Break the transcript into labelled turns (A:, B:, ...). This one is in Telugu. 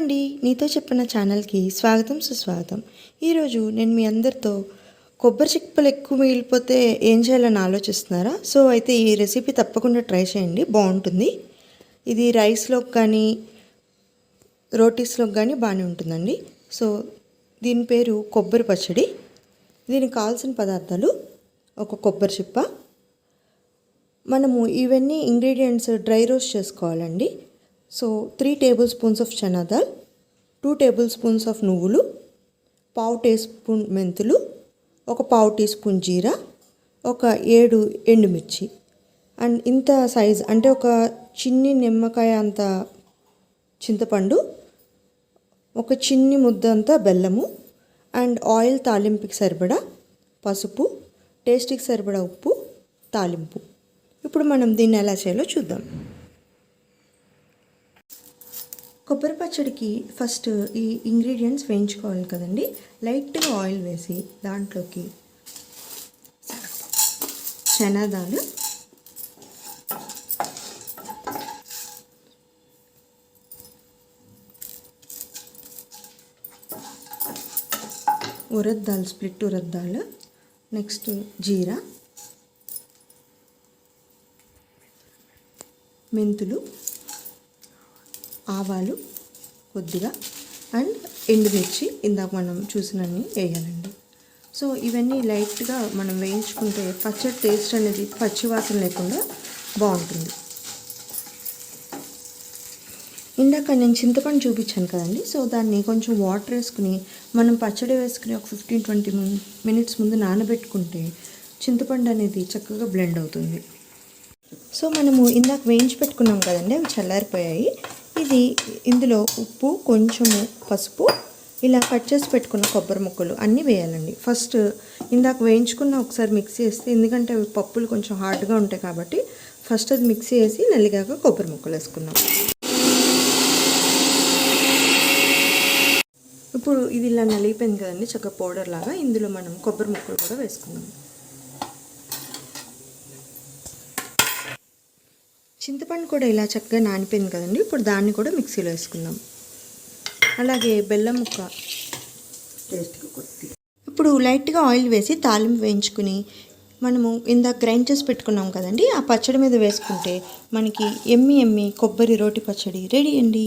A: అండి, నీతో చెప్పిన ఛానల్కి స్వాగతం సుస్వాగతం. ఈరోజు నేను మీ అందరితో కొబ్బరి చిప్పలు ఎక్కువ మిగిలిపోతే ఏం చేయాలని ఆలోచిస్తున్నారా? సో అయితే ఈ రెసిపీ తప్పకుండా ట్రై చేయండి, బాగుంటుంది. ఇది రైస్లోకి కానీ రోటీస్లోకి కానీ బాగానే ఉంటుందండి. సో దీని పేరు కొబ్బరి పచ్చడి. దీనికి కావాల్సిన పదార్థాలు: ఒక కొబ్బరి చిప్ప, మనము ఇవన్నీ ఇంగ్రీడియంట్స్ డ్రై రోస్ట్ చేసుకోవాలండి. So 3 table spoons of chana dal, 2 table spoons of నువ్వులు, పావు టీ స్పూన్ మెంతులు, ఒక పావు టీ స్పూన్ జీరా, ఒక 7 ఎండుమిర్చి అండ్ ఇంత సైజ్ అంటే ఒక చిన్ని నిమ్మకాయ అంత చింతపండు, ఒక చిన్ని ముద్ద అంత బెల్లము అండ్ ఆయిల్ తాలింపుకి సరిపడా, పసుపు, టేస్ట్కి సరిపడా ఉప్పు, తాలింపు. ఇప్పుడు మనం దీన్ని ఎలా చేయాలో చూద్దాం. కొబ్బరి పచ్చడికి ఫస్ట్ ఈ ఇంగ్రీడియంట్స్ వేయించుకోవాలి కదండి. లైట్గా ఆయిల్ వేసి దాంట్లోకి చనా దాల్, ఉరద్ దాల్, స్ప్లిట్ ఉరద్ దాల్, నెక్స్ట్ జీరా, మెంతులు, ఆవాలు కొద్దిగా అండ్ ఎండుమిర్చి ఇందాక మనం చూసినన్ని వేయాలండి. సో ఇవన్నీ లైట్గా మనం వేయించుకుంటే పచ్చడి టేస్ట్ అనేది పచ్చివాసన లేకుండా బాగుంటుంది. ఇందాక నేను చింతపండు చూపించాను కదండి. సో దాన్ని కొంచెం వాటర్ వేసుకుని మనం పచ్చడి వేసుకుని ఒక 15-20 మినిట్స్ ముందు నానబెట్టుకుంటే చింతపండు అనేది చక్కగా బ్లెండ్ అవుతుంది. సో మనము ఇందాక వేయించి పెట్టుకున్నాం కదండి, అవి చల్లారిపోయాయి. ఇందులో ఉప్పు, కొంచెము పసుపు, ఇలా కట్ చేసి పెట్టుకున్న కొబ్బరి ముక్కలు అన్నీ వేయాలండి. ఫస్ట్ ఇందాక వేయించుకున్న ఒకసారి మిక్సీ వేస్తే, ఎందుకంటే అవి పప్పులు కొంచెం హార్డ్గా ఉంటాయి కాబట్టి ఫస్ట్ అది మిక్సీ వేసి నలిగాక కొబ్బరి ముక్కలు వేసుకున్నాం. ఇప్పుడు ఇది ఇలా నలిగిపోయింది కదండి, చక్కగా పౌడర్ లాగా. ఇందులో మనం కొబ్బరి ముక్కలు కూడా వేసుకున్నాం. చింతపండు కూడా ఇలా చక్కగా నానిపోయింది కదండి. ఇప్పుడు దాన్ని కూడా మిక్సీలో వేసుకుందాం. అలాగే బెల్లం ముక్క టేస్ట్కి కొద్ది. ఇప్పుడు లైట్గా ఆయిల్ వేసి తాలింపు వేయించుకుని మనము ఇందాక గ్రైండ్ చేసి పెట్టుకున్నాం కదండి, ఆ పచ్చడి మీద వేసుకుంటే మనకి ఎమ్మి కొబ్బరి రోటి పచ్చడి రెడీ అండి.